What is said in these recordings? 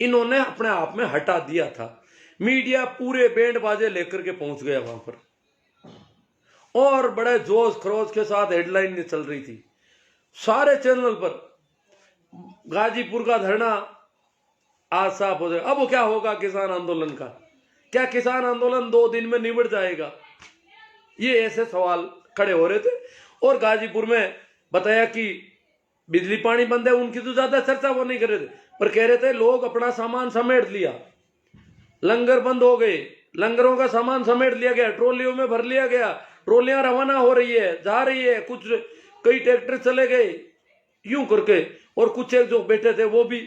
इन्होंने अपने आप में हटा दिया था। मीडिया पूरे बैंड बाजे लेकर के पहुंच गया वहां पर और बड़े जोश खरोश के साथ हेडलाइन चल रही थी सारे चैनल पर। गाजीपुर का धरना आज साफ हो जाएगा। अब क्या होगा किसान आंदोलन का? क्या किसान आंदोलन 2 दिन में निबट जाएगा? ये ऐसे सवाल खड़े हो रहे थे। और गाजीपुर में बताया कि बिजली पानी बंद है, उनकी तो ज्यादा चर्चा वो नहीं कर रहे थे, पर कह रहे थे लोग अपना सामान समेट लिया, लंगर बंद हो गए, लंगरों का सामान समेट लिया गया, ट्रॉलियों में भर लिया गया, ट्रॉलियां रवाना हो रही है, जा रही है, कुछ कई ट्रैक्टर चले गए यूं करके। और कुछ एक जो बैठे थे वो भी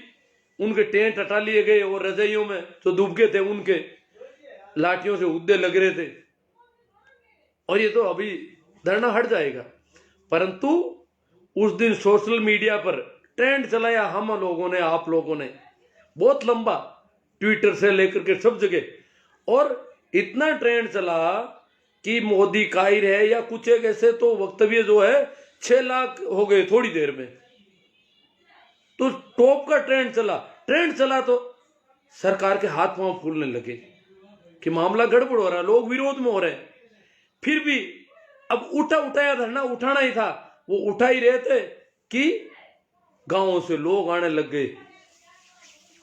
उनके टेंट हटा लिए गए और रजाइयों में जो डूब गए थे उनके लाठियों से उद्दे लग रहे थे। और ये तो अभी धरना हट जाएगा, परंतु उस दिन सोशल मीडिया पर ट्रेंड चलाया हम लोगों ने, आप लोगों ने, बहुत लंबा, ट्विटर से लेकर के सब जगह, और इतना ट्रेंड चला कि मोदी कायर है या कुछ एक ऐसे तो वक्तव्य जो है 6 लाख हो गए थोड़ी देर में। तो टॉप का ट्रेंड चला तो सरकार के हाथ पांव फूलने लगे कि मामला गड़बड़ हो रहा है, लोग विरोध में हो रहे हैं। फिर भी अब उठाया धरना उठाना ही था, वो उठा ही रहे थे कि गांवों से लोग आने लग गए,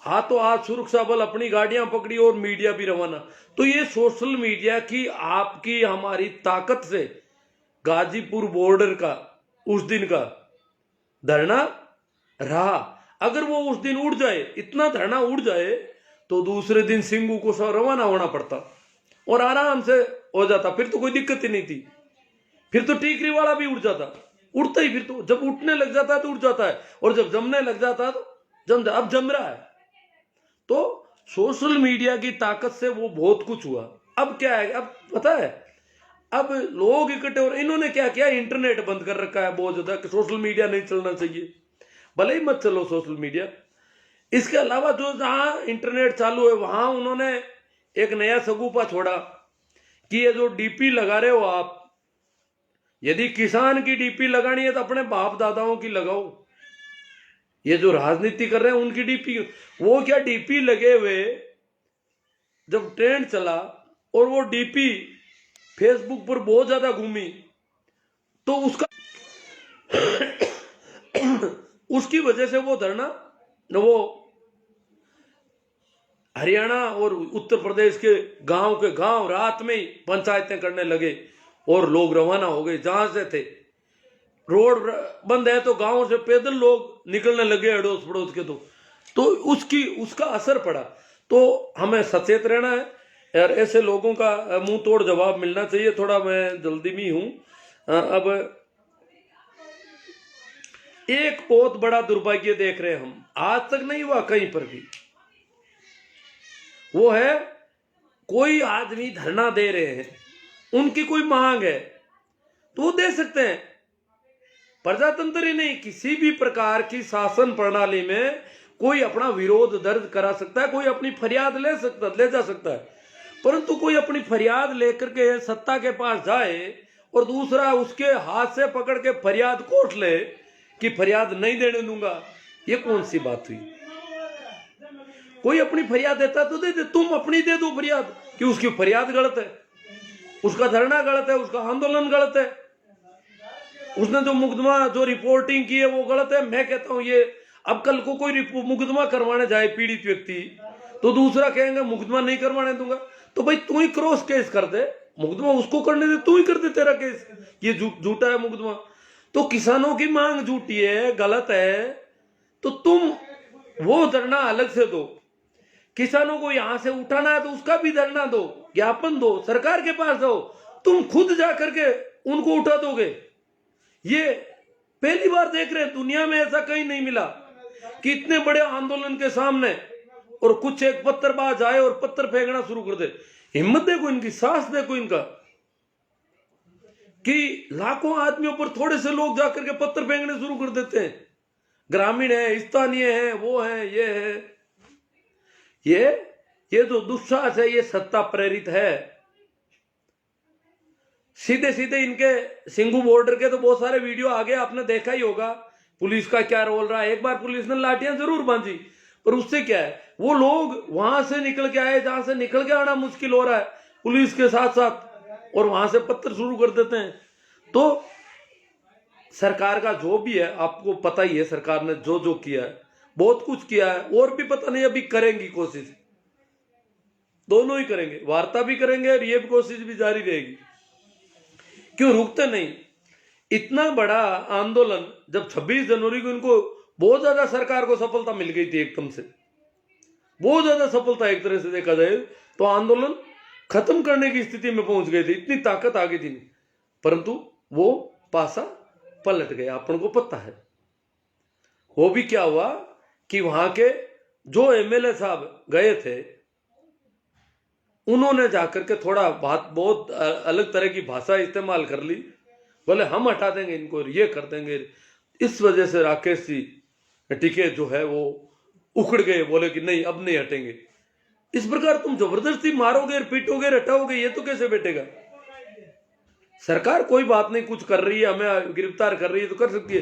हाथों हाथ सुरक्षा बल अपनी गाड़ियां पकड़ी और मीडिया भी रवाना। तो ये सोशल मीडिया की आपकी हमारी ताकत से गाजीपुर बॉर्डर का उस दिन का धरना रहा। अगर वो उस दिन उड़ जाए, इतना धरना उड़ जाए, तो दूसरे दिन सिंगू को रवाना होना पड़ता और आराम से हो जाता, फिर तो कोई दिक्कत ही नहीं थी। फिर तो टीकरी वाला भी उड़ जाता, उड़ता ही, फिर तो जब उठने लग जाता है तो उड़ जाता है, और जब जमने लग जाता है तो अब जम रहा है। तो सोशल मीडिया की ताकत से वो बहुत कुछ हुआ। अब क्या है, अब पता है, अब लोग इकट्ठे हो रहे। इन्होंने क्या किया, इंटरनेट बंद कर रखा है बहुत ज्यादा कि सोशल मीडिया नहीं चलना चाहिए, भले ही मत चलो सोशल मीडिया। इसके अलावा जो जहां इंटरनेट चालू है वहां उन्होंने एक नया सगुफा छोड़ा कि ये जो डीपी लगा रहे हो आप, यदि किसान की डीपी लगानी है तो अपने बाप दादाओं की लगाओ। ये जो राजनीति कर रहे हैं उनकी डीपी, वो क्या डीपी लगे हुए जब ट्रेंड चला और वो डीपी फेसबुक पर बहुत ज्यादा घूमी, तो उसकी वजह से वो धरना, वो हरियाणा और उत्तर प्रदेश के गांव रात में ही पंचायतें करने लगे और लोग रवाना हो गए जहां से थे। रोड बंद है तो गांव से पैदल लोग निकलने लगे अड़ोस पड़ोस के। तो उसका असर पड़ा। तो हमें सचेत रहना है यार, ऐसे लोगों का मुंह तोड़ जवाब मिलना चाहिए। थोड़ा मैं जल्दी में हूं। अब एक बहुत बड़ा दुर्भाग्य देख रहे हैं हम, आज तक नहीं हुआ कहीं पर भी, वो है कोई आदमी धरना दे रहे हैं, उनकी कोई मांग है तो वो दे सकते हैं। प्रजातंत्र ही नहीं, किसी भी प्रकार की शासन प्रणाली में कोई अपना विरोध दर्ज करा सकता है, कोई अपनी फरियाद ले जा सकता है। परंतु कोई अपनी फरियाद लेकर के सत्ता के पास जाए और दूसरा उसके हाथ से पकड़ के फरियाद कोट ले कि फरियाद नहीं देने दूंगा, ये कौन सी बात हुई? कोई अपनी फरियाद देता तो दे दे, तुम अपनी दे दो फरियाद कि उसकी फरियाद गलत है, उसका धरना गलत है, उसका आंदोलन गलत है, उसने जो मुकदमा जो रिपोर्टिंग की है वो गलत है। मैं कहता हूं ये, अब कल को कोई मुकदमा करवाने जाए पीड़ित व्यक्ति, तो दूसरा कहेंगे मुकदमा नहीं करवाने दूंगा, तो भाई तू ही क्रॉस केस कर दे, मुकदमा उसको करने दे, तू ही कर दे तेरा केस, ये झूठा है मुकदमा। तो किसानों की मांग झूठी है, गलत है, तो तुम वो धरना अलग से दो। किसानों को यहां से उठाना है तो उसका भी धरना दो, ज्ञापन दो, सरकार के पास दो। तुम खुद जाकर के उनको उठा दोगे, ये पहली बार देख रहे हैं। दुनिया में ऐसा कहीं नहीं मिला कि इतने बड़े आंदोलन के सामने और कुछ एक पत्थरबाज आए और पत्थर फेंकना शुरू कर दे। हिम्मत देखो इनकी, साहस देखो इनका, कि लाखों आदमियों पर थोड़े से लोग जाकर के पत्थर फेंकने शुरू कर देते हैं। ग्रामीण है, स्थानीय है, वो है, ये है। ये जो दुस्साहस है ये सत्ता प्रेरित है। सीधे सीधे इनके सिंगू बॉर्डर के तो बहुत सारे वीडियो आ गए, आपने देखा ही होगा पुलिस का क्या रोल रहा है। एक बार पुलिस ने लाठियां जरूर बांधी, और उससे क्या है, वो लोग वहां से निकल के आए जहां से निकल के आना मुश्किल हो रहा है पुलिस के साथ साथ, और वहां से पत्थर शुरू कर देते हैं। तो सरकार का जो भी है, आपको पता ही है सरकार ने जो जो किया है, बहुत कुछ किया है, और भी पता नहीं अभी करेंगी कोशिश, दोनों ही करेंगे, वार्ता भी करेंगे और ये भी कोशिश भी जारी रहेगी। क्यों रुकते नहीं? इतना बड़ा आंदोलन, जब 26 जनवरी को इनको बहुत ज्यादा सरकार को सफलता मिल गई थी, एकदम से बहुत ज्यादा सफलता, एक तरह से देखा जाए तो आंदोलन खत्म करने की स्थिति में पहुंच गए थे, इतनी ताकत आ गई थी, परंतु वो पासा पलट गया, अपन को पता है। वो भी क्या हुआ कि वहां के जो एमएलए साहब गए थे, उन्होंने जाकर के थोड़ा बात बहुत अलग तरह की भाषा इस्तेमाल कर ली, बोले हम हटा देंगे इनको, ये कर देंगे। इस वजह से राकेश जी टिके जो है वो उखड़ गए, बोले कि नहीं अब नहीं हटेंगे। इस प्रकार तुम जबरदस्ती मारोगे, पीटोगे, हटाओगे, ये तो कैसे बैठेगा? सरकार कोई बात नहीं, कुछ कर रही है, हमें गिरफ्तार कर रही है तो कर सकती है,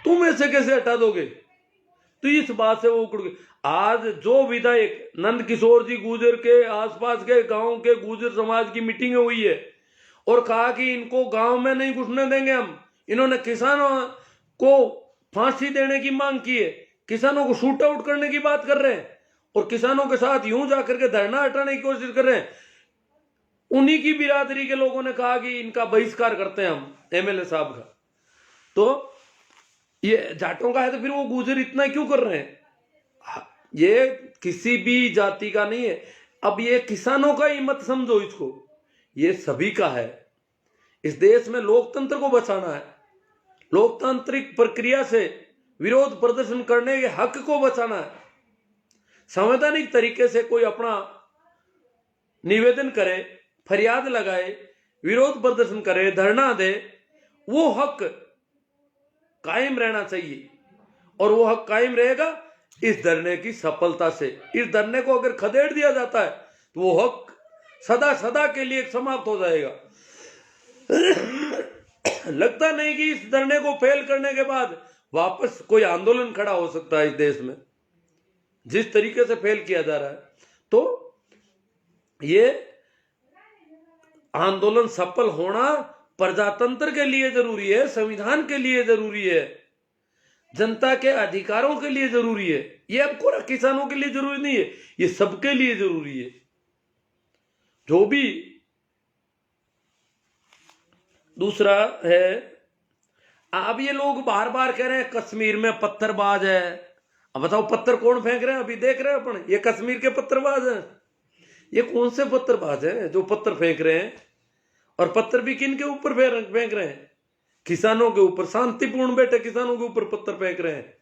तुम ऐसे कैसे हटा दोगे? तो इस बात से वो उखड़ गए। आज जो विधायक नंद किशोर जी गुर्जर के आसपास के गांव के गुर्जर समाज की मीटिंग हुई है और कहा कि इनको गांव में नहीं घुसने देंगे हम, इन्होंने किसानों को फांसी देने की मांग की है, किसानों को शूट आउट करने की बात कर रहे हैं और किसानों के साथ यूं जाकर के धरना हटाने की कोशिश कर रहे हैं। उन्हीं की बिरादरी के लोगों ने कहा कि इनका बहिष्कार करते हैं हम, एमएलए साहब का। तो ये जाटों का है तो फिर वो गुर्जर इतना क्यों कर रहे हैं? ये किसी भी जाति का नहीं है। अब ये किसानों का ही मत समझो इसको, ये सभी का है। इस देश में लोकतंत्र को बचाना है, लोकतांत्रिक प्रक्रिया से विरोध प्रदर्शन करने के हक को बचाना है। संवैधानिक तरीके से कोई अपना निवेदन करे, फरियाद लगाए, विरोध प्रदर्शन करे, धरना दे, वो हक कायम रहना चाहिए। और वो हक कायम रहेगा इस धरने की सफलता से। इस धरने को अगर खदेड़ दिया जाता है तो वो हक सदा सदा के लिए समाप्त हो जाएगा। लगता नहीं कि इस धरने को फेल करने के बाद वापस कोई आंदोलन खड़ा हो सकता है इस देश में, जिस तरीके से फेल किया जा रहा है। तो ये आंदोलन सफल होना प्रजातंत्र के लिए जरूरी है, संविधान के लिए जरूरी है, जनता के अधिकारों के लिए जरूरी है। ये अब पूरा किसानों के लिए जरूरी नहीं है, ये सबके लिए जरूरी है। जो भी दूसरा है, अब ये लोग बार बार कह रहे हैं कश्मीर में पत्थरबाज है। अब बताओ पत्थर कौन फेंक रहे हैं? अभी देख रहे हैं अपन, ये कश्मीर के पत्थरबाज हैं। ये कौन से पत्थरबाज हैं जो पत्थर फेंक रहे हैं? और पत्थर भी किन के ऊपर फेंक रहे हैं? किसानों के ऊपर। शांतिपूर्ण बैठे किसानों के ऊपर पत्थर फेंक रहे हैं।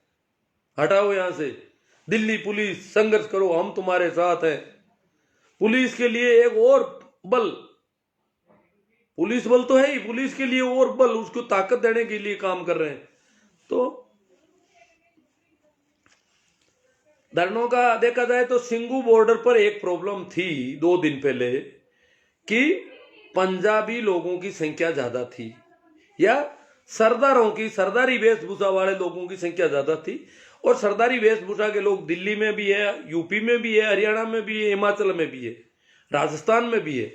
हटाओ यहां से। दिल्ली पुलिस, संघर्ष करो, हम तुम्हारे साथ हैं। पुलिस के लिए एक और बल, पुलिस बल तो है ही, पुलिस के लिए और बल, उसको ताकत देने के लिए काम कर रहे हैं। तो धरनों का देखा जाए तो सिंगू बॉर्डर पर एक प्रॉब्लम थी 2 दिन पहले कि पंजाबी लोगों की संख्या ज्यादा थी, या सरदारों की, सरदारी वेशभूषा वाले लोगों की संख्या ज्यादा थी। और सरदारी वेशभूषा के लोग दिल्ली में भी है, यूपी में भी है, हरियाणा में भी है, हिमाचल में भी है, राजस्थान में भी है।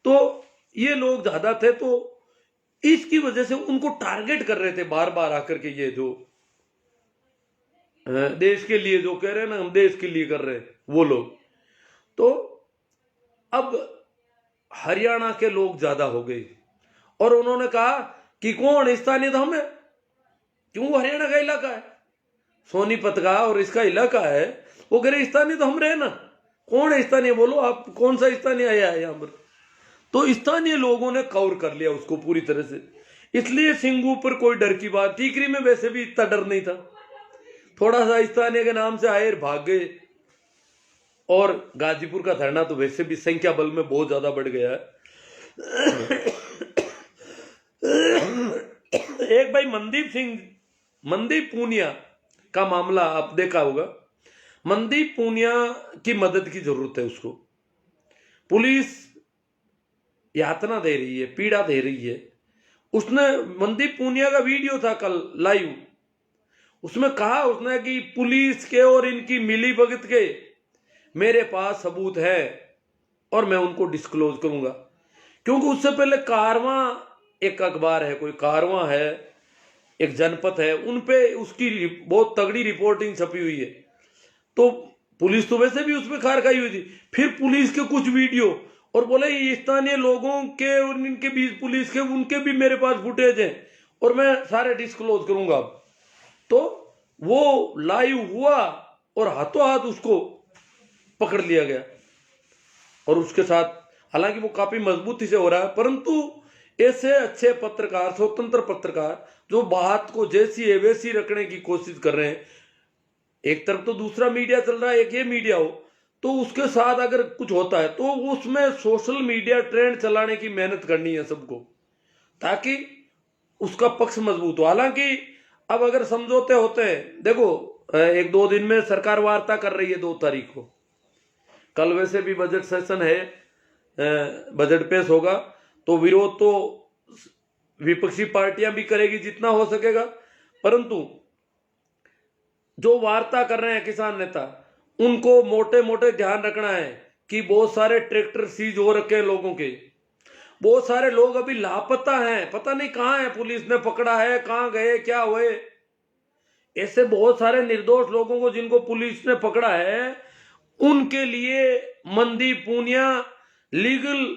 तो ये लोग ज्यादा थे, तो इसकी वजह से उनको टारगेट कर रहे थे बार बार आकर के। ये जो देश के लिए जो कह रहे हैं ना, हम देश के लिए कर रहे हैं, वो लोग। तो अब हरियाणा के लोग ज्यादा हो गए और उन्होंने कहा कि कौन स्थानीय तो हम है, क्यों हरियाणा का इलाका है, सोनीपत का और इसका इलाका है। वो कह रहे स्थानीय तो हम रहे ना, कौन है स्थानीय, बोलो आप कौन सा स्थानीय आया है यहाँ पर। तो स्थानीय लोगों ने कवर कर लिया उसको पूरी तरह से। इसलिए सिंगू पर कोई डर की बात, टीकरी में वैसे भी इतना डर नहीं था, थोड़ा सा स्थानीय के नाम से आए भाग गए। और गाजीपुर का धरना तो वैसे भी संख्या बल में बहुत ज्यादा बढ़ गया है। एक भाई मनदीप पूनिया का मामला आप देखा होगा। मनदीप पूनिया की मदद की जरूरत है उसको। पुलिस यातना दे रही है, पीड़ा दे रही है। उसने, मनदीप पूनिया का वीडियो था कल लाइव, उसमें कहा उसने कि पुलिस के और इनकी मिली भगत के मेरे पास सबूत है और मैं उनको डिस्क्लोज करूंगा। क्योंकि उससे पहले कारवां एक अखबार है, कोई कारवां है, एक जनपद है, उनपे उसकी बहुत तगड़ी रिपोर्टिंग छपी हुई है। तो पुलिस तो वैसे भी उसमें खार खाई हुई थी। फिर पुलिस के कुछ वीडियो और बोले ये स्थानीय लोगों के और इनके बीच पुलिस के उनके भी मेरे पास फुटेज हैं और मैं सारे डिस्क्लोज करूंगा। तो वो लाइव हुआ और हाथों हाथ उसको पकड़ लिया गया। और उसके साथ हालांकि वो काफी मजबूती से हो रहा है, परंतु ऐसे अच्छे पत्रकार, स्वतंत्र पत्रकार जो बात को जैसी है वैसी रखने की कोशिश कर रहे हैं, एक तरफ तो दूसरा मीडिया चल रहा है, एक ये मीडिया हो, तो उसके साथ अगर कुछ होता है तो उसमें सोशल मीडिया ट्रेंड चलाने की मेहनत करनी है सबको, ताकि उसका पक्ष मजबूत हो। हालांकि अब अगर समझौते होते हैं, देखो 1-2 दिन में सरकार वार्ता कर रही है 2 तारीख को, कल वैसे भी बजट सेशन है, बजट पेश होगा, तो विरोध तो विपक्षी पार्टियां भी करेगी जितना हो सकेगा, परंतु जो वार्ता कर रहे हैं किसान नेता, उनको मोटे मोटे ध्यान रखना है कि बहुत सारे ट्रैक्टर सीज हो रखे हैं लोगों के, बहुत सारे लोग अभी लापता हैं, पता नहीं कहां है, पुलिस ने पकड़ा है, कहां गए, क्या हुए। ऐसे बहुत सारे निर्दोष लोगों को जिनको पुलिस ने पकड़ा है, उनके लिए मनदीप पूनिया लीगल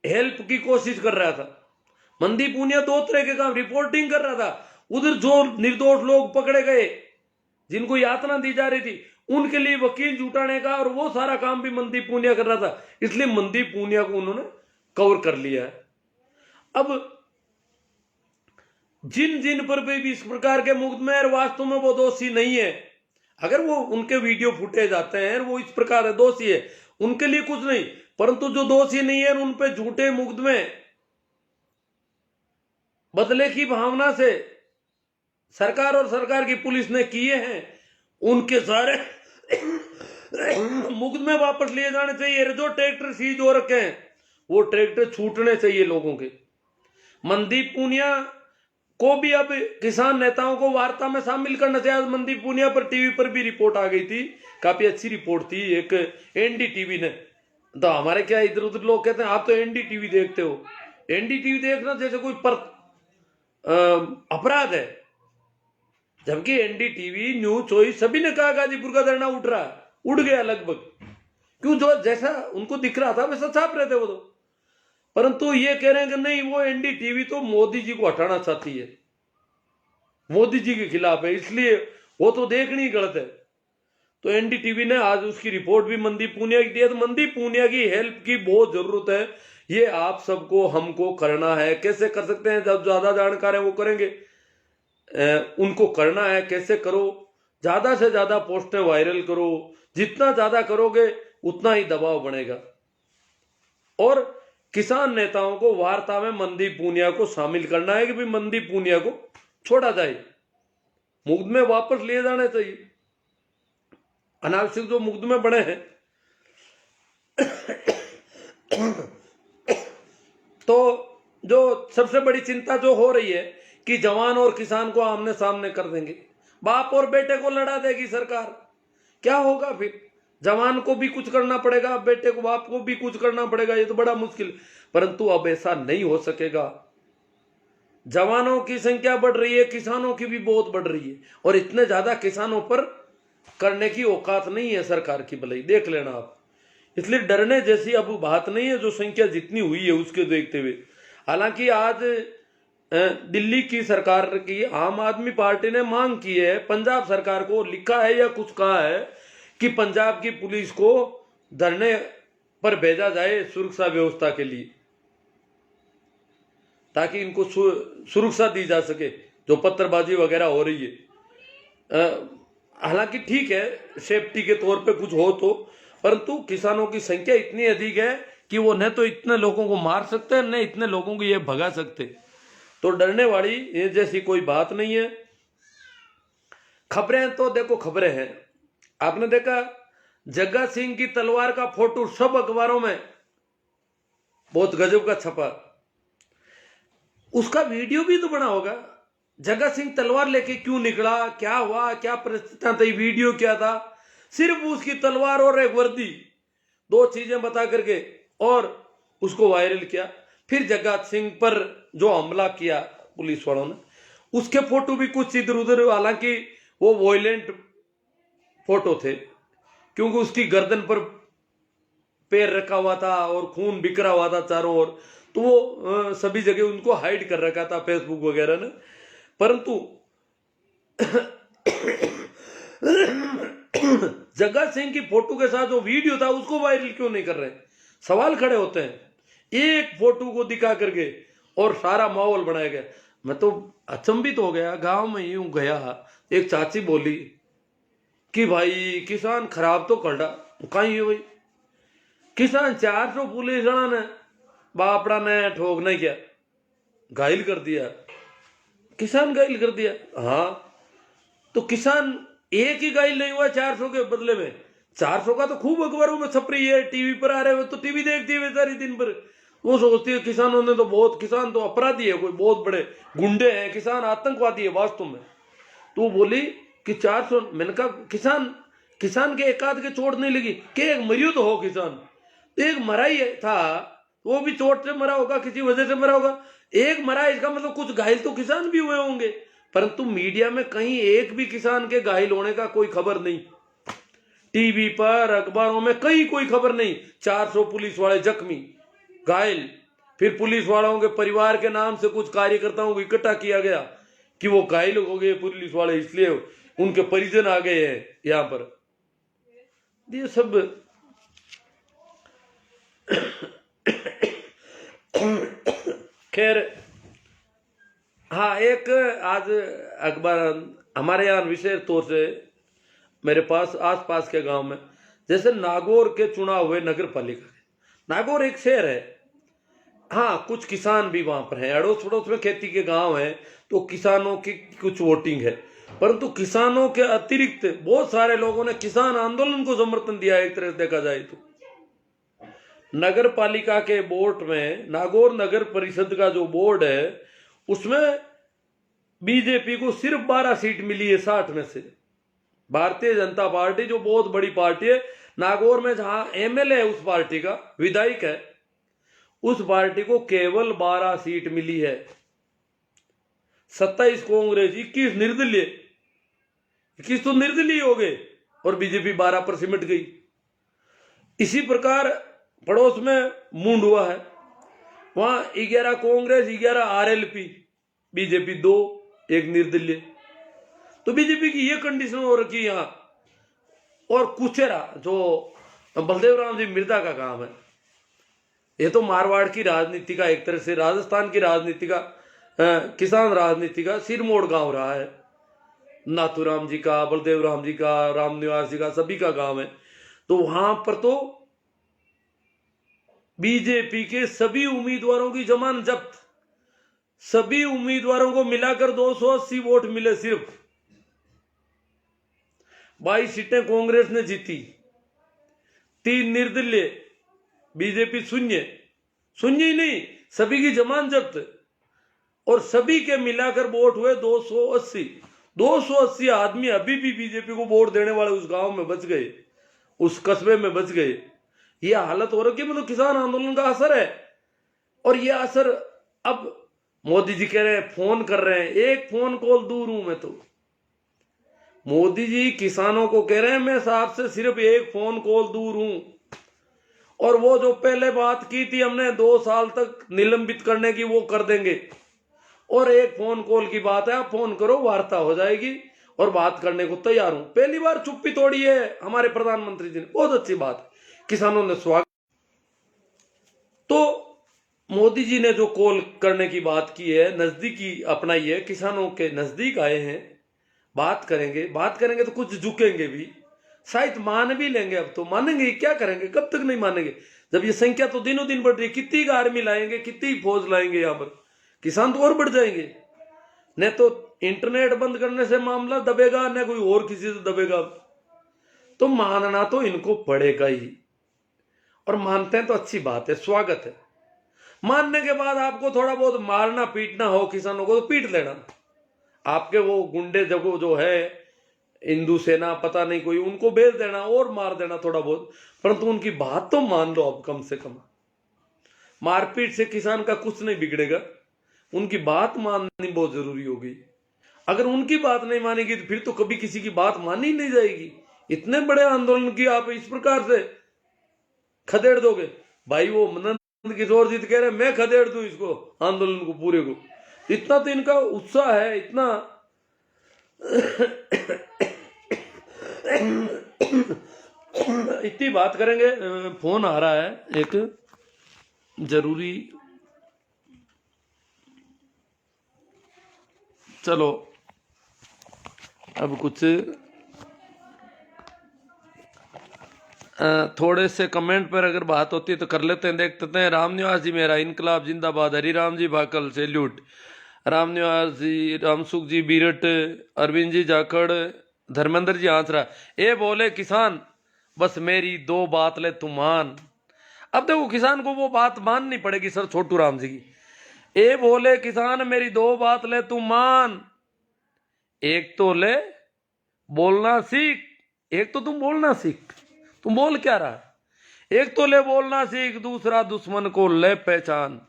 हेल्प की कोशिश कर रहा था। मनदीप पूनिया 2 तरह के काम रिपोर्टिंग कर रहा था। उधर जो निर्दोष लोग पकड़े गए, जिनको यातना दी जा रही थी, उनके लिए वकील जुटाने का और वो सारा काम भी मनदीप पूनिया कर रहा था। इसलिए मनदीप पूनिया को उन्होंने कवर कर लिया है। अब जिन जिन पर भी इस प्रकार के मुकदमे वास्तव में वो दोषी नहीं है, अगर वो उनके वीडियो फुटेज आते हैं वो इस प्रकार दोषी है, उनके लिए कुछ नहीं, परंतु जो दोषी नहीं है उन पे झूठे मुकदमे बदले की भावना से सरकार और सरकार की पुलिस ने किए हैं, उनके सारे मुकदमे वापस लिए जाने चाहिए। जो ट्रैक्टर सीज हो रखे हैं वो ट्रैक्टर छूटने चाहिए लोगों के। मनदीप पूनिया को भी अब किसान नेताओं को वार्ता में शामिल करना चाहिए। आज मनदीप पूनिया पर टीवी पर भी रिपोर्ट आ गई थी, काफी अच्छी रिपोर्ट थी, एक एनडीटीवी ने। तो हमारे क्या इधर उधर लोग कहते हैं आप तो एनडीटीवी देखते हो, एनडीटीवी देखना जैसे कोई अपराध है, जबकि एनडीटीवी, न्यूज चॉइस सभी ने कहा गाजीपुर का धरना उठ रहा है, उड़ गया लगभग, क्यों, जो जैसा उनको दिख रहा था वैसा छाप रहे थे वो तो। परंतु ये कह रहे हैं कि नहीं वो एनडीटीवी तो मोदी जी को हटाना चाहती है, मोदी जी के खिलाफ है, इसलिए वो तो देखनी गलत है। तो एनडीटीवी ने आज उसकी रिपोर्ट भी मनदीप पूनिया की दी है। तो मनदीप पूनिया की हेल्प की बहुत जरूरत है, ये आप सबको हमको करना है। कैसे कर सकते हैं, जब ज्यादा जानकार है वो करेंगे, उनको करना है, कैसे करो, ज्यादा से ज्यादा पोस्टें वायरल करो, जितना ज्यादा करोगे उतना ही दबाव बढ़ेगा। और किसान नेताओं को वार्ता में मनदीप पूनिया को शामिल करना है कि भाई मनदीप पूनिया को छोड़ा जाए, मुकदमे वापस लिए जाने चाहिए, अनावश्यक जो मुकदमे बने हैं। तो जो सबसे बड़ी चिंता जो हो रही है कि जवान और किसान को आमने सामने कर देंगे, बाप और बेटे को लड़ा देगी सरकार, क्या होगा फिर? जवान को भी कुछ करना पड़ेगा, बेटे को, बाप को भी कुछ करना पड़ेगा, ये तो बड़ा मुश्किल। परंतु अब ऐसा नहीं हो सकेगा। जवानों की संख्या बढ़ रही है, किसानों की भी बहुत बढ़ रही है, और इतने ज्यादा किसानों पर करने की औकात नहीं है सरकार की, भलाई देख लेना आप। इसलिए डरने जैसी अब बात नहीं है, जो संख्या जितनी हुई है उसके देखते हुए। हालांकि आज दिल्ली की सरकार की आम आदमी पार्टी ने मांग की है, पंजाब सरकार को लिखा है या कुछ कहा है कि पंजाब की पुलिस को धरने पर भेजा जाए सुरक्षा व्यवस्था के लिए, ताकि इनको सुरक्षा दी जा सके जो पत्थरबाजी वगैरह हो रही है। हालांकि ठीक है, सेफ्टी के तौर पे कुछ हो तो, परंतु किसानों की संख्या इतनी अधिक है कि वो न तो इतने लोगों को मार सकते हैं, न इतने लोगों को ये भगा सकते। तो डरने वाली ये जैसी कोई बात नहीं है। खबरें तो देखो, खबरें हैं, आपने देखा जग्गा सिंह की तलवार का फोटो सब अखबारों में बहुत गजब का छपा, उसका वीडियो भी तो बना होगा, जगत सिंह तलवार लेके क्यों निकला, क्या हुआ, क्या परिस्थितियां थी, वीडियो क्या था, सिर्फ उसकी तलवार और एक वर्दी, दो चीजें बता करके और उसको वायरल किया। फिर जगत सिंह पर जो हमला किया पुलिस वालों ने, उसके फोटो भी कुछ इधर उधर, हालांकि वो वॉयलेंट फोटो थे क्योंकि उसकी गर्दन पर पैर रखा हुआ था और खून बिखरा हुआ था चारों ओर, तो वो सभी जगह उनको हाइड कर रखा था फेसबुक वगैरह ने। परंतु जगत सिंह की फोटो के साथ जो वीडियो था उसको वायरल क्यों नहीं कर रहे, सवाल खड़े होते हैं। एक फोटो को दिखा करके और सारा माहौल बनाया गया। मैं तो अचंभित हो गया। गांव में यूं गया, एक चाची बोली कि भाई किसान खराब तो कर कहीं है भाई, किसान 400 पुलिस ने बापड़ा ने ठोकना क्या, घायल कर दिया, किसान घायल कर दिया। हाँ तो किसान एक ही घायल नहीं हुआ 400 के बदले में, 400 का तो खूब अखबारों में छप रही है, टीवी पर आ रहे हो तो टीवी देखती है बेचारी दिन भर, वो सोचती है किसानों ने तो बहुत, किसान तो अपराधी है, कोई बहुत बड़े गुंडे हैं, किसान आतंकवादी है वास्तव में। तो वो बोली कि 400, मैंने कहा किसान के एक आध के चोट नहीं लगी कि एक मरियो तो हो किसान, एक मरा ही था, वो भी चोट से मरा होगा, किसी वजह से मरा होगा, एक मरा, इसका मतलब कुछ घायल तो किसान भी हुए होंगे। परंतु मीडिया में कहीं एक भी किसान के घायल होने का कोई खबर नहीं, टीवी पर अखबारों में कहीं कोई खबर नहीं। 400 पुलिस वाले जख्मी, घायल, फिर पुलिस वालों के परिवार के नाम से कुछ कार्यकर्ताओं को इकट्ठा किया गया कि वो घायल हो गए पुलिस वाले, इसलिए उनके परिजन आ गए हैं यहां पर। ये सब खैर, हाँ, एक आज अखबार हमारे यहाँ विशेष तौर से मेरे पास आसपास के गांव में, जैसे नागौर के चुनाव हुए नगर पालिका के, नागौर एक शहर है, हाँ कुछ किसान भी वहां पर हैं, अड़ोस पड़ोस में खेती के गांव हैं, तो किसानों की कुछ वोटिंग है। परंतु किसानों के अतिरिक्त बहुत सारे लोगों ने किसान आंदोलन को समर्थन दिया है। एक तरह से देखा जाए तो नगर पालिका के बोर्ड में, नागौर नगर परिषद का जो बोर्ड है उसमें बीजेपी को सिर्फ 12 सीट मिली है 60 में से। भारतीय जनता पार्टी जो बहुत बड़ी पार्टी है, नागौर में जहां एमएलए है उस पार्टी का, विधायक है, उस पार्टी को केवल 12 सीट मिली है। 27 कांग्रेस, 21 निर्दलीय, 21 तो निर्दलीय हो गए और बीजेपी 12 पर सिमट गई। इसी प्रकार पड़ोस में मुंडवा है, वहां 11 कांग्रेस, 11 आरएलपी, बीजेपी 2, 1 निर्दलीय। तो बीजेपी की ये कंडीशन हो रखी यहां। और कुचेरा जो बलदेव राम जी मिर्दा का काम है, ये तो मारवाड़ की राजनीति का, एक तरह से राजस्थान की राजनीति का, किसान राजनीति का सिरमोड़ गांव रहा है। नाथूराम जी का, बलदेव राम जी का, रामनिवास जी का, सभी का गांव है। तो वहां पर तो बीजेपी के सभी उम्मीदवारों की जमानत जब्त, सभी उम्मीदवारों को मिलाकर 280 वोट मिले सिर्फ। 22 सीटें कांग्रेस ने जीती, 3 निर्दलीय, बीजेपी शून्य ही नहीं, सभी की जमानत जब्त, और सभी के मिलाकर वोट हुए 280 आदमी अभी भी बीजेपी को वोट देने वाले उस गांव में बच गए, उस कस्बे में बच गए। ये हालत हो रही है, मतलब किसान आंदोलन का असर है। और ये असर अब मोदी जी कह रहे हैं, फोन कर रहे हैं, एक फोन कॉल दूर हूं मैं तो। मोदी जी किसानों को कह रहे हैं मैं साहब से सिर्फ एक फोन कॉल दूर हूं, और वो जो पहले बात की थी हमने 2 साल तक निलंबित करने की, वो कर देंगे। और एक फोन कॉल की बात है, आप फोन करो, वार्ता हो जाएगी, और बात करने को तैयार हूं। पहली बार चुप्पी तोड़ी है हमारे प्रधानमंत्री जी ने, बहुत अच्छी बात, किसानों ने स्वागत। तो मोदी जी ने जो कॉल करने की बात की है, नजदीकी अपनाई है, किसानों के नजदीक आए हैं, बात करेंगे तो कुछ झुकेंगे भी, शायद मान भी लेंगे। अब तो मानेंगे, क्या करेंगे, कब तक नहीं मानेंगे, जब ये संख्या तो दिनों दिन बढ़ रही है। कितनी आर्मी लाएंगे, कितनी फौज लाएंगे यहां पर, किसान तो और बढ़ जाएंगे। न तो इंटरनेट बंद करने से मामला दबेगा, न कोई और किसी से दबेगा। तो मानना तो इनको पड़ेगा ही, और मानते हैं तो अच्छी बात है, स्वागत है। मानने के बाद आपको थोड़ा बहुत मारना पीटना हो किसानों को तो पीट लेना, आपके वो गुंडे जो है हिंदू सेना पता नहीं कोई, उनको भेज देना और मार देना थोड़ा बहुत, परंतु उनकी बात तो मान लो अब कम से कम। मारपीट से किसान का कुछ नहीं बिगड़ेगा, उनकी बात माननी बहुत जरूरी होगी। अगर उनकी बात नहीं मानेगी तो फिर तो कभी किसी की बात मानी नहीं जाएगी। इतने बड़े आंदोलन की आप इस प्रकार से खदेड़ दोगे। भाई वो नंद किशोर जी कह रहे मैं खदेड़ दूं इसको, आंदोलन को पूरे को। इतना तो इनका उत्साह है, इतना इतनी बात करेंगे। फोन आ रहा है एक जरूरी, चलो अब कुछ थोड़े से कमेंट पर अगर बात होती है तो कर लेते हैं, देखते हैं। राम निवास जी मेरा इनकलाब जिंदाबाद, हरिराम जी भाकल सैल्यूट, राम निवास जी, रामसुख जी बीरट, अरविंद जी जाखड़, धर्मेंद्र जी आंसरा। ये बोले किसान बस मेरी दो बात ले तू मान। अब देखो किसान को वो बात माननी पड़ेगी सर छोटू राम जी की। ये बोले किसान मेरी दो बात ले तू मान, एक तो ले बोलना सीख, एक तो तुम बोलना सीख, तुम बोल क्या रहा है? एक तो ले बोलना सीख, दूसरा दुश्मन को ले पहचान।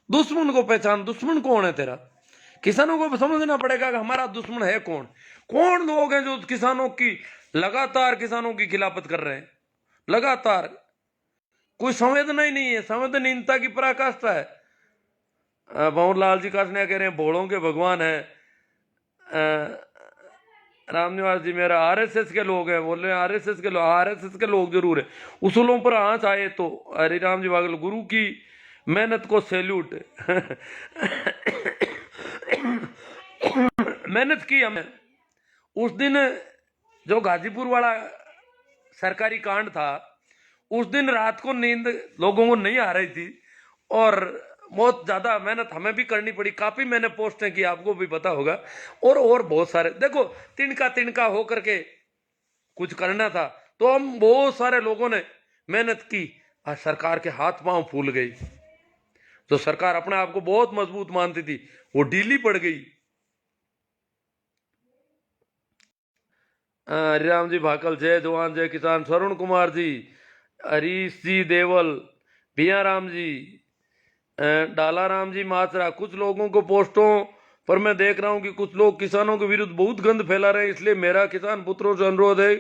दुश्मन को पहचान, दुश्मन कौन है तेरा? किसानों को समझना पड़ेगा कि हमारा दुश्मन है कौन। कौन लोग हैं जो किसानों की लगातार किसानों की खिलाफत कर रहे हैं लगातार? कोई संवेदना ही नहीं है, संवेदनहीनता की पराकाष्ठा है। भंवरलाल जी कासनिया कह रहे हैं भोड़ों के भगवान है। रामनिवास जी मेरा आरएसएस के लोग हैं, बोल रहे हैं आरएसएस के लोग, आरएसएस के लोग जरूर है। उसूलों पर आंच आए तो हरिराम जी वागल गुरु की मेहनत को सैल्यूट। मेहनत की हमने। उस दिन जो गाजीपुर वाला सरकारी कांड था, उस दिन रात को नींद लोगों को नहीं आ रही थी और बहुत ज्यादा मेहनत हमें भी करनी पड़ी। काफी मैंने पोस्टें की, आपको भी पता होगा, और बहुत सारे। देखो तिनका तिनका होकर के कुछ करना था तो हम बहुत सारे लोगों ने मेहनत की। आज सरकार के हाथ पांव फूल गई। जो सरकार अपने आप को बहुत मजबूत मानती थी वो ढीली पड़ गई। हरिराम जी भाकल, जय जवान जय किसान, स्वरुण कुमार जी, हरीश जी देवल, भिया राम जी, डाला राम जी माचरा। कुछ लोगों को पोस्टों पर मैं देख रहा हूं कि कुछ लोग किसानों के विरुद्ध बहुत गंद फैला रहे हैं, इसलिए मेरा किसान पुत्रों से अनुरोध है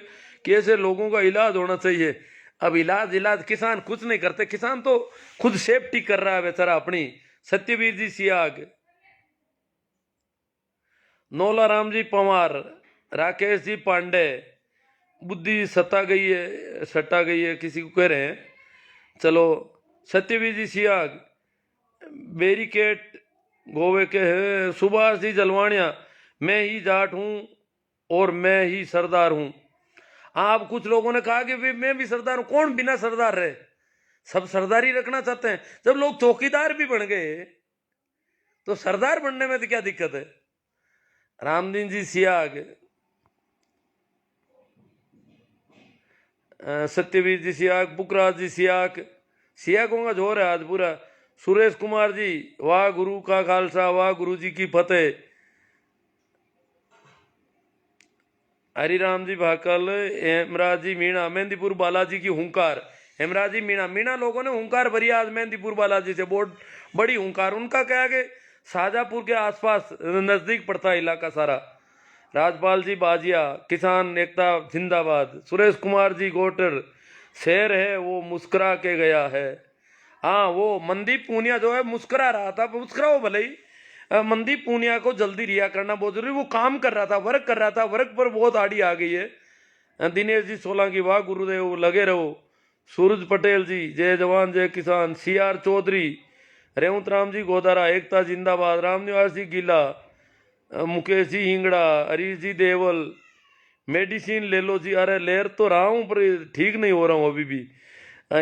कि ऐसे लोगों का इलाज होना चाहिए। अब इलाज किसान कुछ नहीं करते, किसान तो खुद सेफ्टी कर रहा है बेचारा अपनी। सत्यवीर जी सियाग, नौला राम जी पवार, राकेश जी पांडे, बुद्धि सता गई है, सटा गई है किसी को कह रहे हैं। चलो सत्यवीर जी सियाग, बेरिकेट गोवे के हैं। सुभाष जी जलवानिया, मैं ही जाट हूं और मैं ही सरदार हूं। आप कुछ लोगों ने कहा कि मैं भी सरदार हूं। कौन बिना सरदार रहे? सब सरदारी रखना चाहते हैं। जब लोग चौकीदार भी बन गए तो सरदार बनने में तो क्या दिक्कत है? रामदीन जी सियाग, सत्यवीर जी सियाग, पुखराज जी सियाग, सियागों का जोर है आज पूरा। सुरेश कुमार जी, वाह गुरु का खालसा, वाह गुरु जी की फतेह। हरिराम जी भाकल, हेमराज जी मीणा, मेहंदीपुर बालाजी की हुंकार। हेमराज जी मीणा लोगों ने हुंकार भरी आज मेहंदीपुर बालाजी से, बहुत बड़ी हुंकार। उनका क्या है कि शाहजहांपुर के आसपास नजदीक पड़ता है इलाका सारा। राजपाल जी बाजिया, किसान एकता जिंदाबाद। सुरेश कुमार जी गोटर, शेर है वो मुस्कुरा के गया है। हाँ, वो मनदीप पूनिया जो है मुस्कुरा रहा था, मुस्कुराओ भले ही। मनदीप पूनिया को जल्दी रिहा करना बहुत जरूरी। वो काम कर रहा था, वर्क कर रहा था, वर्क पर बहुत आड़ी आ गई है। दिनेश जी सोलंकी, वाह गुरुदेव लगे रहो। सूरज पटेल जी, जय जवान जय किसान। सीआर चौधरी, रेवंत राम जी गोदारा, एकता जिंदाबाद। रामनिवास जी गीला, मुकेश जी हिंगड़ा, हरीश जी देवल, मेडिसिन ले लो जी। अरे लेर तो रहा हूं पर ठीक नहीं हो रहा हूं अभी भी।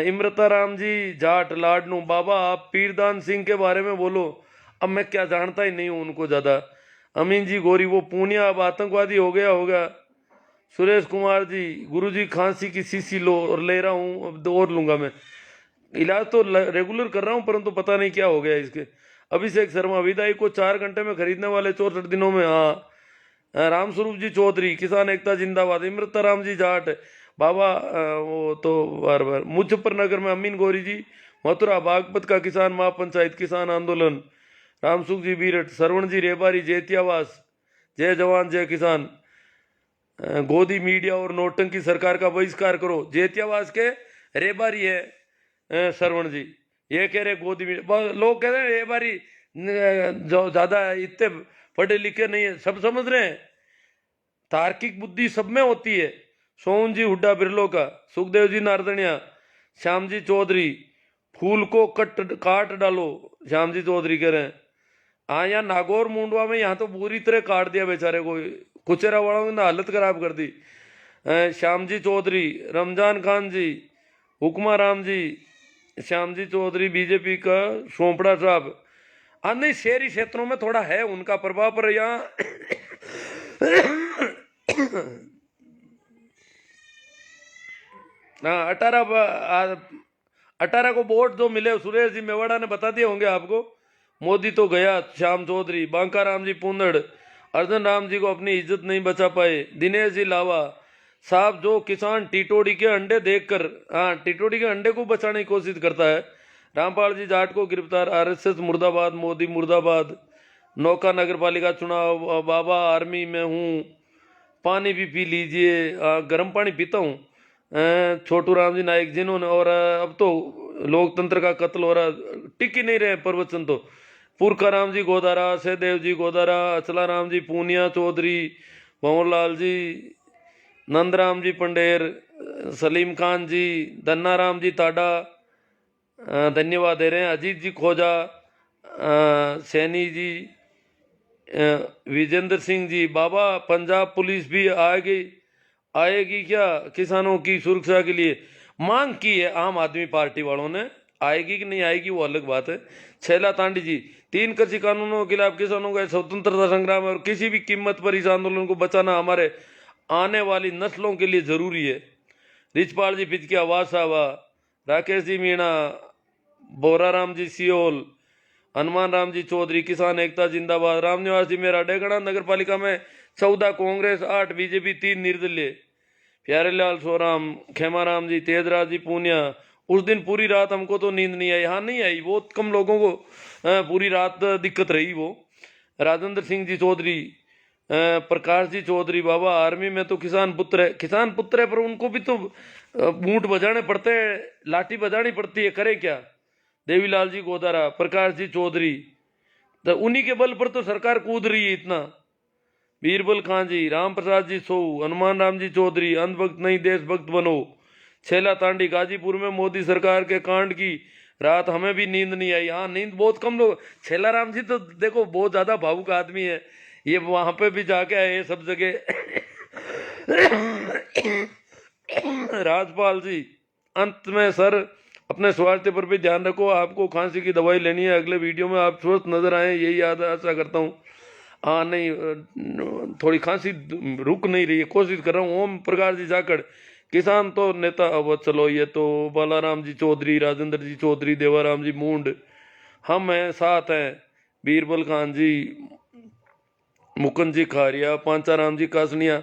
इमरता राम जी जाट लाडनू, बाबा आप पीरदान सिंह के बारे में बोलो, अब मैं क्या जानता ही नहीं हूं उनको ज्यादा। अमीन जी गोरी, वो पूनिया अब आतंकवादी हो गया होगा। सुरेश कुमार जी, गुरुजी खांसी की शीशी लो, और ले रहा हूं, अब 2 और लूंगा मैं। इलाज तो रेगुलर कर रहा हूं परंतु पता नहीं क्या हो गया इसके। अभिषेक शर्मा, विदाई को 4 घंटे में खरीदने वाले 64 दिनों में। हाँ, रामस्वरूप जी चौधरी, किसान एकता जिंदाबाद। इमृता राम जी जाट, बाबा वो तो बार बार। मुजफ्फरनगर में अमीन गौरी जी, मथुरा बागपत का किसान महापंचायत, किसान आंदोलन। रामसुख जी बीरट, सरवण जी रेबारी, जैतियावास, जय जवान जय किसान। गोदी मीडिया और नोटंकी सरकार का बहिष्कार करो, जैतियावास के रेबारी है सरवण जी। ये कह रहे गोदी मीडिया, लोग कह रहे हैं रेबारी जो ज्यादा इतने पढ़े लिखे नहीं है, सब समझ रहे हैं, तार्किक बुद्धि सब में होती है। सोहन जी हुड्डा बिरलो का, सुखदेव जी नारदनिया, श्याम जी चौधरी, फूल को काट डालो, श्याम जी चौधरी कह रहे हैं। हाँ, यहाँ नागौर मुंडवा में यहाँ तो पूरी तरह काट दिया बेचारे को, कुचेरा वालों ने हालत खराब कर दी। श्याम जी चौधरी, रमजान खान जी, हुक्मा राम जी, श्याम जी चौधरी बीजेपी का, सोपड़ा साहब। हाँ नहीं, शहरी क्षेत्रों में थोड़ा है उनका प्रभाव, पर यहाँ हाँ 18 को वोट जो मिले, सुरेश जी मेवाड़ा ने बता दिए होंगे आपको। मोदी तो गया, श्याम चौधरी, बांका राम जी पूंदड़, अर्जुन राम जी को अपनी इज्जत नहीं बचा पाए। दिनेश जी लावा साहब, जो किसान टिटोड़ी के अंडे देखकर, हाँ टिटोड़ी के अंडे को बचाने की कोशिश करता है। रामपाल जी जाट को गिरफ्तार, आरएसएस मुर्दाबाद, मोदी मुर्दाबाद। नौका नगर पालिका चुनाव, बाबा आर्मी में हूँ, पानी भी पी लीजिए, गर्म पानी पीता हूँ। छोटू राम जी नायक, जिन्होंने, और अब तो लोकतंत्र का कत्ल हो रहा, टिक ही नहीं रहे प्रवचन तो। पुरखा राम जी गोदारा, सहदेव जी गोदारा, अचला राम जी पूनिया चौधरी, भंवरलाल जी, नंदराम जी पंडेर, सलीम खान जी, धन्ना राम जी ताडा, धन्यवाद दे रहे हैं। अजीत जी खोजा, सैनी जी, विजेंद्र सिंह जी, बाबा पंजाब पुलिस भी आएगी क्या किसानों की सुरक्षा के लिए? मांग की है आम आदमी पार्टी वालों ने, आएगी कि नहीं आएगी वो अलग बात है। छैला तांडी जी, 3 कृषि कानूनों के खिलाफ किसानों का स्वतंत्रता संग्राम है और किसी भी कीमत पर इस आंदोलन को बचाना हमारे आने वाली नस्लों के लिए जरूरी है। रिचपाल जी पिचकिया, वासावा, राकेश जी मीणा, बोरा राम जी सियोल, हनुमान राम जी चौधरी, किसान एकता जिंदाबाद। रामनिवास जी मेरा, डेगड़ा नगर पालिका में 14 कांग्रेस, 8 बीजेपी, 3 निर्दलीय। प्यारेलाल सोराम, खेमाराम जी, तेजराज जी पूनिया। उस दिन पूरी रात हमको तो नींद नहीं आई। हाँ नहीं आई, बहुत कम लोगों को पूरी रात दिक्कत रही वो। राजेंद्र सिंह जी चौधरी, प्रकाश जी चौधरी, बाबा आर्मी में तो किसान पुत्र है, पर उनको भी तो बूट बजाने पड़ते हैं, लाठी बजानी पड़ती है, करे क्या। देवीलाल जी गोदारा, प्रकाश जी चौधरी, तो उन्हीं के बल पर तो सरकार कूद रही है इतना। बीरबल खान जी, राम प्रसाद जी सो, हनुमान राम जी चौधरी, अंधभक्त नहीं देशभक्त बनो। छैला तांडी, गाजीपुर में मोदी सरकार के कांड की रात हमें भी नींद नहीं आई। हाँ नींद बहुत कम लोग, छैला राम जी तो देखो बहुत ज्यादा भावुक आदमी है, ये वहां पे भी जाके आए सब जगह। राजपाल जी, अंत में सर अपने स्वास्थ्य पर भी ध्यान रखो, आपको खांसी की दवाई लेनी है। अगले वीडियो में आप स्वस्थ नजर आए, यही आशा करता हूँ। हाँ नहीं, थोड़ी खांसी रुक नहीं रही है, कोशिश कर रहा हूँ। ओम प्रकाश जी जाखड़, किसान तो नेता, अब चलो ये तो बालाराम जी चौधरी, राजेंद्र जी चौधरी, देवाराम जी मूंड, हम हैं, साथ हैं। बीरबल खान जी, मुकुंद जी खारिया, पांचाराम जी कासनिया।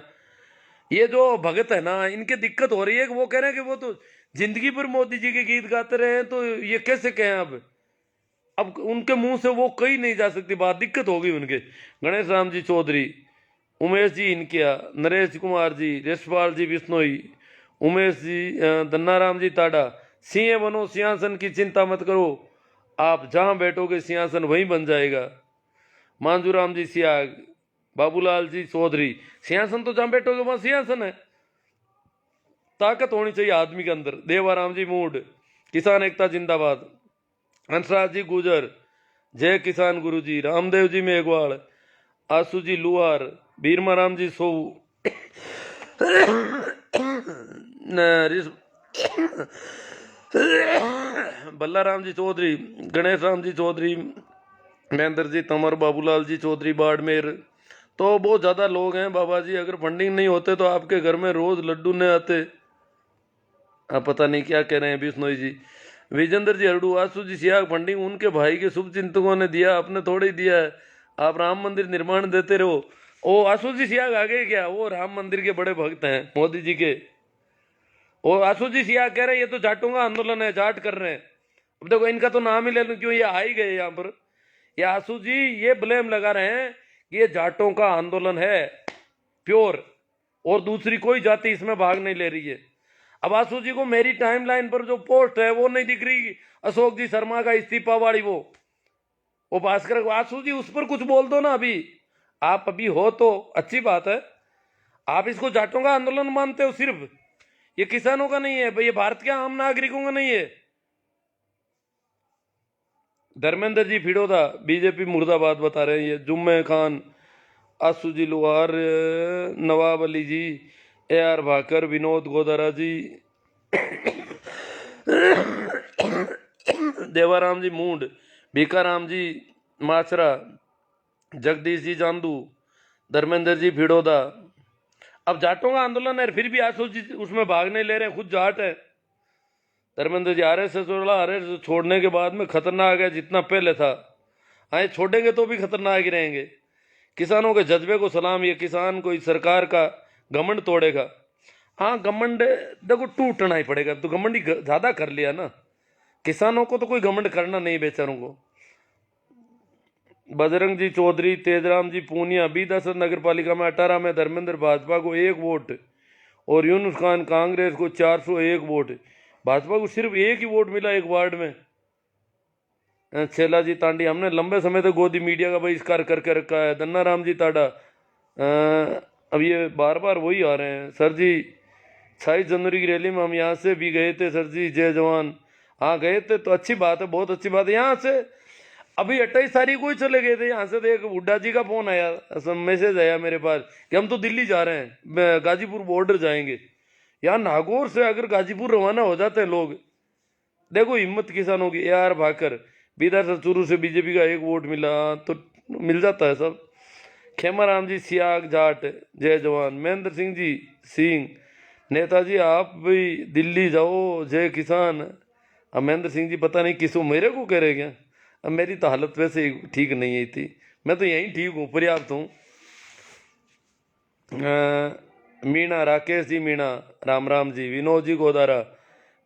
ये जो भगत है ना, इनके दिक्कत हो रही है कि वो कह रहे हैं कि वो तो जिंदगी भर मोदी जी के गीत गाते रहे हैं, तो ये कैसे कहें। अब उनके मुंह से वो कही नहीं जा सकती बात, दिक्कत होगी उनके। गणेश राम जी चौधरी, उमेश जी इनकिया, नरेश कुमार जी, यशपाल जी बिश्नोई, उमेश जी, धन्ना राम जी ताडा। सिंह बनो, सिंहासन की चिंता मत करो, आप जहां बैठोगे सिंहासन वहीं बन जाएगा। मांजूराम जी सियाग, बाबूलाल जी चौधरी, सिंहासन तो जहां बैठोगे वहां सिंहासन है, ताकत होनी चाहिए आदमी के अंदर। देवाराम जी मूड, किसान एकता जिंदाबाद। हंसराज जी गुजर, जय किसान गुरु जी। रामदेव जी मेघवाल, आसू जी लुहार, बीरमा राम जी सो, बल्ला राम जी चौधरी, गणेश राम जी चौधरी, महेंद्र जी तंवर, बाबूलाल जी चौधरी बाड़मेर। तो बहुत ज़्यादा लोग हैं बाबा जी, अगर फंडिंग नहीं होते तो आपके घर में रोज लड्डू नहीं आते। आप पता नहीं क्या कह रहे हैं बिश्नोई जी। विजेंद्र जी हरडू, आसू जी सियाग फंडिंग उनके भाई के शुभ चिंतकों ने दिया, आपने थोड़े ही दिया है। आप राम मंदिर निर्माण देते रहो। ओ आसू जी सियाग आ गए क्या? वो राम मंदिर के बड़े भक्त हैं मोदी जी के। वो आसू जी सियाग कह रहे हैं ये तो जाटों का आंदोलन है, जाट कर रहे हैं। अब देखो इनका तो नाम ही ले लूं, क्यों ये आ ही गए यहाँ पर। ये आसू जी ये ब्लेम लगा रहे हैं कि ये जाटों का आंदोलन है प्योर, और दूसरी कोई जाति इसमें भाग नहीं ले रही है। अब आसू जी को मेरी टाइमलाइन पर जो पोस्ट है वो नहीं दिख रही, अशोक जी शर्मा का इस्तीफा वाली, वो भास्कर आसू जी उस पर कुछ बोल दो ना। अभी आप अभी हो तो अच्छी बात है। आप इसको जाटों का आंदोलन मानते हो सिर्फ, ये किसानों का नहीं है भाई, ये भारत के आम नागरिकों का नहीं है। धर्मेंद्र जी फिडोदा बीजेपी मुर्दाबाद बता रहे हैं ये। जुम्मे खान, आसू जी लोहार, नवाब अली जी, AR भाकर, विनोद गोदारा जी, देवाराम जी मूंड, भीकाराम जी माचरा, जगदीश जी चांदू, धर्मेंद्र जी फिडोदा। अब जाटों का आंदोलन है, फिर भी आसू जी उसमें भाग नहीं ले रहे हैं, खुद जाट है। धर्मेंद्र जी RSS छोड़ने के बाद में खतरनाक है जितना पहले था। हाँ छोड़ेंगे तो भी खतरनाक ही रहेंगे। किसानों के जज्बे को सलाम, ये किसान कोई सरकार का घमंड तोड़ेगा। हाँ घमंड देखो टूटना ही पड़ेगा, तो घमंड ही ज्यादा कर लिया ना। किसानों को तो कोई घमंड करना नहीं बेचारों को। बजरंग जी चौधरी, तेजराम जी पूनिया, बीदासर नगर पालिका में 18 में धर्मेंद्र भाजपा को 1 वोट और यूनुस खान कांग्रेस को 401 वोट। भाजपा को सिर्फ 1 ही वोट मिला एक वार्ड में। छेला जी तांडी, हमने लंबे समय तक गोदी मीडिया का बहिष्कार करके रखा है। दन्ना राम जी ताडा, अब ये बार बार वही आ रहे हैं। सर जी 26 जनवरी की रैली में हम यहाँ से भी गए थे सर जी, जय जवान। हाँ गए थे तो अच्छी बात है, बहुत अच्छी बात है। यहाँ से अभी 28 तारीख को ही चले गए थे। यहाँ से तो एक हुड्डा जी का फोन आया, मैसेज आया मेरे पास कि हम तो दिल्ली जा रहे हैं, गाजीपुर बॉर्डर जाएंगे। यहाँ नागौर से अगर गाजीपुर रवाना हो जाते हैं लोग, देखो हिम्मत किसानों की। AR भाकर, बीदर से चूरू से बीजेपी का 1 वोट मिला तो मिल जाता है सब। खेमाराम जी सियाग जाट, जय जवान। महेंद्र सिंह जी सिंह, नेताजी आप भी दिल्ली जाओ, जय किसान। अब महेंद्र सिंह जी पता नहीं किसको, मेरे को कह रहे क्या? अब मेरी तो हालत वैसे ही ठीक नहीं है थी, मैं तो यहीं ठीक हूँ, पर्याप्त हूँ। मीणा, राकेश जी मीणा, राम राम जी, विनोद जी गोदारा,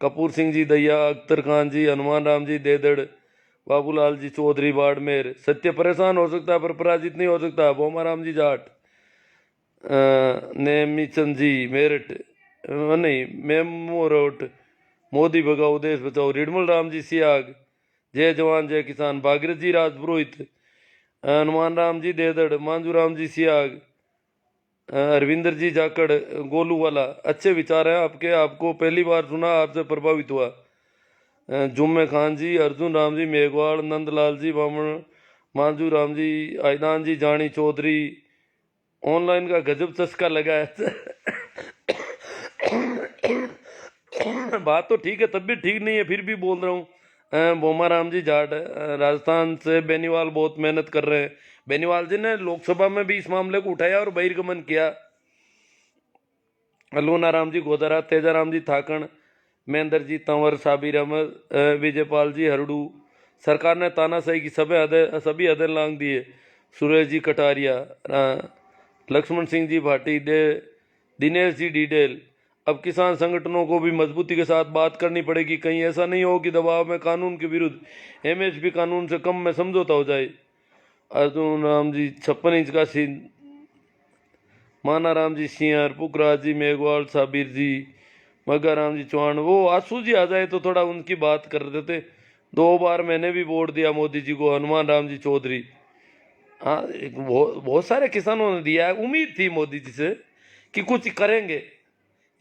कपूर सिंह जी दैया, अख्तर खान जी, हनुमान राम जी देदड़, बाबूलाल जी चौधरी बाड़मेर। सत्य परेशान हो सकता है पर पराजित नहीं हो सकता, बोमाराम जी जाट। नेमीचंद जी मेरठ, नहीं मेमोरोट, मोदी भगाओ देश बचाओ। रिडमल राम जी सियाग, जय जवान जय किसान। भागीरथ जी राजपुरोहित, हनुमान राम जी देदड़, मांजू राम जी सियाग, अरविंदर जी जाकड़, गोलू वाला। अच्छे विचार हैं आपके, आपको पहली बार सुना, आपसे प्रभावित हुआ। जुम्मे खान जी, अर्जुन राम जी मेघवाड़, नंदलाल जी बामण, मांजू राम जी, आयदान जी जानी चौधरी। ऑनलाइन का गजब चस्का लगा है। बात तो ठीक है, तबीयत ठीक नहीं है फिर भी बोल रहा हूँ। बोमाराम जी जाट, राजस्थान से बेनीवाल बहुत मेहनत कर रहे हैं। बेनीवाल जी ने लोकसभा में भी इस मामले को उठाया और बहिर्गमन किया। लूनाराम जी गोदारा, तेजाराम जी थाकण, महेंद्र जी तंवर, साबिर अहमद, विजयपाल जी हरडू। सरकार ने तानाशाही की सभी हदें लांघ दिए। सुरेश जी कटारिया, लक्ष्मण सिंह जी भाटी, दिनेश जी डीडेल। अब किसान संगठनों को भी मजबूती के साथ बात करनी पड़ेगी, कहीं ऐसा नहीं हो कि दबाव में कानून के विरुद्ध MHP कानून से कम में समझौता हो जाए। अर्जुन राम जी 56 इंच का सीन, माना राम जी सियार, पुखराज जी मेघवाल, साबिर जी, मग्गा राम जी चौहान। वो आंसू जी आ जाए तो थोड़ा उनकी बात कर देते। 2 बार मैंने भी वोट दिया मोदी जी को। हनुमान राम जी चौधरी, हाँ बहुत सारे किसानों ने दिया है। उम्मीद थी मोदी जी से कि कुछ करेंगे।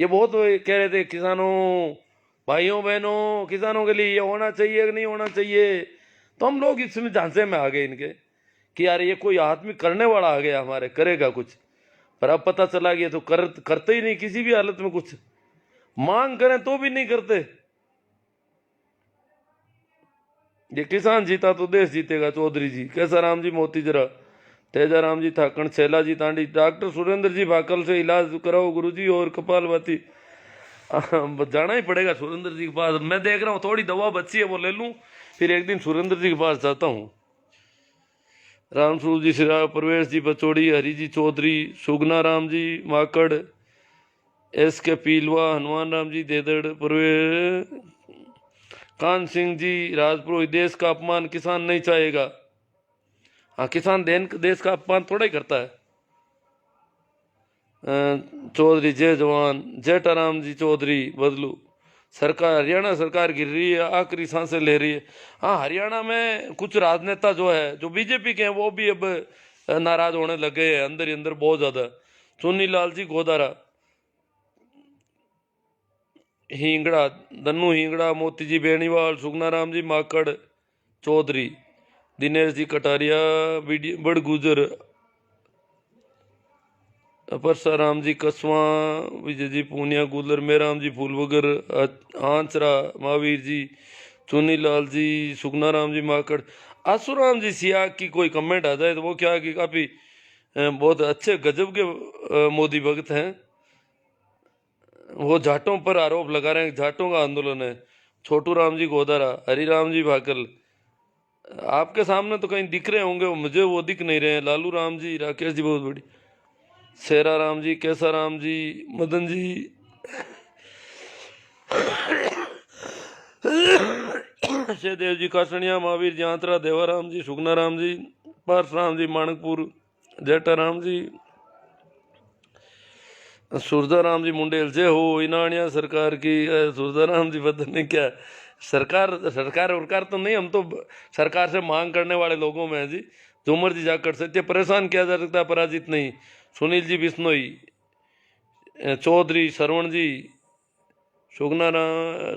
ये बहुत कह रहे थे किसानों भाइयों बहनों, किसानों के लिए ये होना चाहिए कि नहीं होना चाहिए। तो हम लोग इसमें झांसे में आ गए इनके कि यार ये कोई आदमी करने वाला आ गया हमारे, करेगा कुछ। पर अब पता चला गया तो करते ही नहीं किसी भी हालत में। कुछ मांग करें तो भी नहीं करते। ये किसान जीता तो देश जीतेगा। चौधरी जी, कैसा राम जी मोतीजरा, तेजाराम जी थाकण, छेला जी तांडी। डॉक्टर सुरेंद्र जी भाकल से इलाज कराओ गुरुजी और कपालभाति। जाना ही पड़ेगा सुरेंद्र जी के पास। मैं देख रहा हूँ थोड़ी दवा बची है वो ले लूँ, फिर एक दिन सुरेंद्र जी के पास जाता हूँ। राम स्वरूप जी सिरा, प्रवेश जी बचौड़ी, हरि जी चौधरी, सुगना राम जी माकड़, एस के पीलवा, हनुमान राम जी देदड़, प्रवेश कान सिंह जी राजपुरोहित, देश का अपमान किसान नहीं चाहेगा। हाँ, किसान देश का अपमान थोड़ा ही करता है। चौधरी जय जवान, जेठाराम जी चौधरी बदलू, सरकार हरियाणा सरकार गिर रही है, आखिरी सांसें ले रही है। हाँ, हरियाणा में कुछ राजनेता जो है जो बीजेपी के हैं वो भी अब नाराज होने लगे हैं अंदर ही अंदर बहुत ज्यादा। चुन्नी लाल जी गोदारा, हिंगड़ा दन्नू हिंगड़ा, मोती जी बेनीवाल, सुगनाराम जी माकड़ चौधरी, दिनेश जी कटारिया, बड़ गुजर, परसाराम जी कसवा, विजय जी पूनिया गुलर, मेराम जी फूलवगर, आंचरा महावीर जी, चुनीलाल जी, सुगनाराम जी माकड़, आसुराम जी सिया की कोई कमेंट आ जाए तो वो क्या कि काफी बहुत अच्छे गजब के मोदी भक्त हैं। वो जाटों पर आरोप लगा रहे हैं, जाटों का आंदोलन है। छोटू राम जी गोदारा, हरिराम जी भाकल, आपके सामने तो कहीं दिख रहे होंगे, मुझे वो दिख नहीं रहे हैं। लालू राम जी, राकेश जी बहुत बड़ी, शेरा राम जी, कैसा राम जी, मदन जी, शेदेव जी कासनिया, महावीर जी आंतरा, देवाराम जी, सुगना राम जी, परसराम जी माणकपुर, जेठा राम जी, सुरदाराम जी मुंडेल, जय हो इनानिया सरकार की। सुरदाराम जी पता नहीं क्या सरकार सरकार उरकार तो नहीं, हम तो सरकार से मांग करने वाले लोगों में हैं जी, जो मर्जी जा कर सकते, परेशान किया जा सकता है, पराजित नहीं। सुनील जी बिश्नोई, चौधरी श्रवण जी, सुगना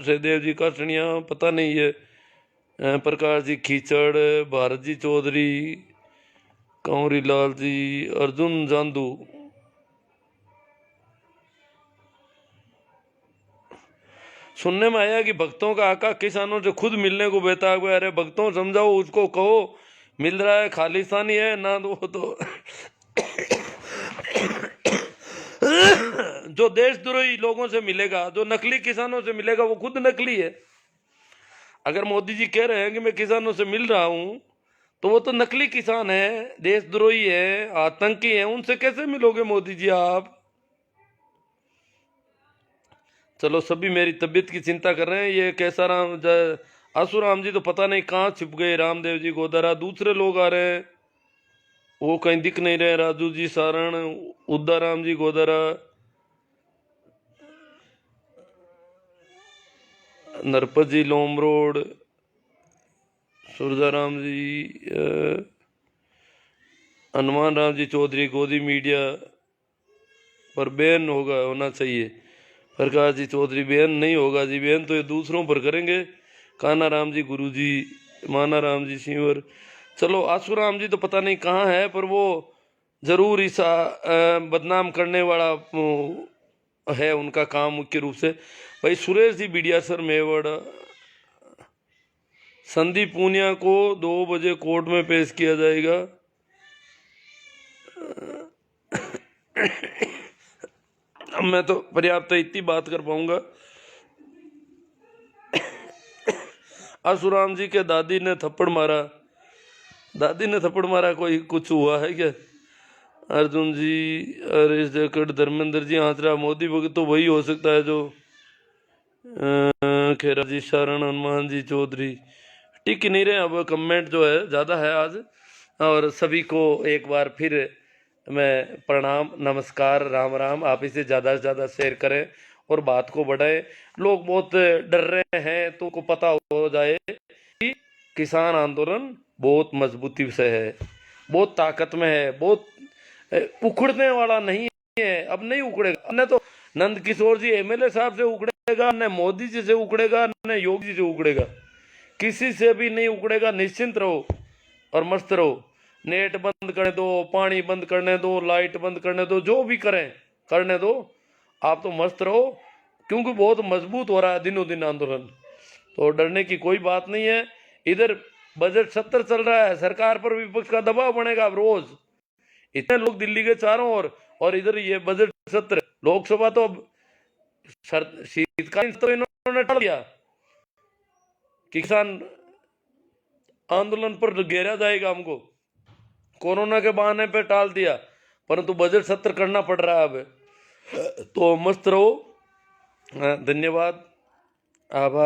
सहदेव जी कासनिया पता नहीं है, प्रकाश जी खींचड़, भारत जी चौधरी, कंवरी लाल जी, अर्जुन जांदू, सुनने में आया कि भक्तों का आका किसानों से खुद मिलने को बेताब है। अरे भक्तों समझाओ, उसको कहो मिल रहा है, खालिस्तानी है ना तो जो देशद्रोही लोगों से मिलेगा, जो नकली किसानों से मिलेगा, वो खुद नकली है। अगर मोदी जी कह रहे हैं कि मैं किसानों से मिल रहा हूं, तो वो तो नकली किसान है, देशद्रोही है, आतंकी है, उनसे कैसे मिलोगे मोदी जी आप? चलो, सभी मेरी तबीयत की चिंता कर रहे हैं। ये कैसा आसुराम जी तो पता नहीं कहाँ छिप गए, रामदेव जी गोदारा, दूसरे लोग आ रहे हैं वो कहीं दिख नहीं रहे, राजू जी सारण, उद्दाराम जी गोदारा, नरपत जी लोमरोड, सुरदाराम जी, हनुमान राम जी चौधरी, गोदी मीडिया पर बैन होना चाहिए। प्रकाश जी चौधरी बैन नहीं होगा जी, बैन तो ये दूसरों पर करेंगे। काना राम जी गुरु जी, माना राम जी सिंवर, चलो आसुराम जी तो पता नहीं कहाँ है, पर वो जरूर इस बदनाम करने वाला है उनका काम मुख्य रूप से। भाई सुरेश जी बिडियासर मेवड़, संदीप पूनिया को 2 बजे कोर्ट में पेश किया जाएगा। मैं तो पर्याप्त इतनी बात कर पाऊंगा। आसुराम जी के दादी ने थप्पड़ मारा, दादी ने थप्पड़ मारा, कोई कुछ हुआ है क्या? अर्जुन जी, हरीश जैकट, धर्मेंद्र जी आंतरा, मोदी भगत तो वही हो सकता है जो खेरा जी शरण, हनुमान जी चौधरी टिक नहीं रहे। अब कमेंट जो है ज़्यादा है आज, और सभी को एक बार फिर मैं प्रणाम, नमस्कार, राम राम। आप इसे ज़्यादा से ज़्यादा शेयर करें और बात को बढ़ाएं। लोग बहुत डर रहे हैं, तो को पता हो जाए कि किसान आंदोलन बहुत मजबूती से है, बहुत ताकत में है, बहुत उखड़ने वाला नहीं है। अब नहीं उखड़ेगा, न तो नंद किशोर जी एमएलए साहब से उखड़ेगा, न मोदी जी से उखड़ेगा, न योगी जी से उखड़ेगा, किसी से भी नहीं उखड़ेगा। निश्चिंत रहो और मस्त रहो। नेट बंद करने दो, पानी बंद करने दो, लाइट बंद करने दो, जो भी करें करने दो, आप तो मस्त रहो, क्योंकि बहुत मजबूत हो रहा है दिनों दिन आंदोलन। तो डरने की कोई बात नहीं है। इधर बजट सत्र चल रहा है, सरकार पर विपक्ष का दबाव बनेगा। अब रोज इतने लोग दिल्ली के चारों ओर, और इधर ये बजट सत्र, लोकसभा तो अब शीतकालीन तो इन्होंने टाल दिया कि किसान आंदोलन पर घेरा जाएगा, हमको कोरोना के बहाने पे टाल दिया, परंतु बजट सत्र करना पड़ रहा है अब। तो मस्त रहो, धन्यवाद, आभार।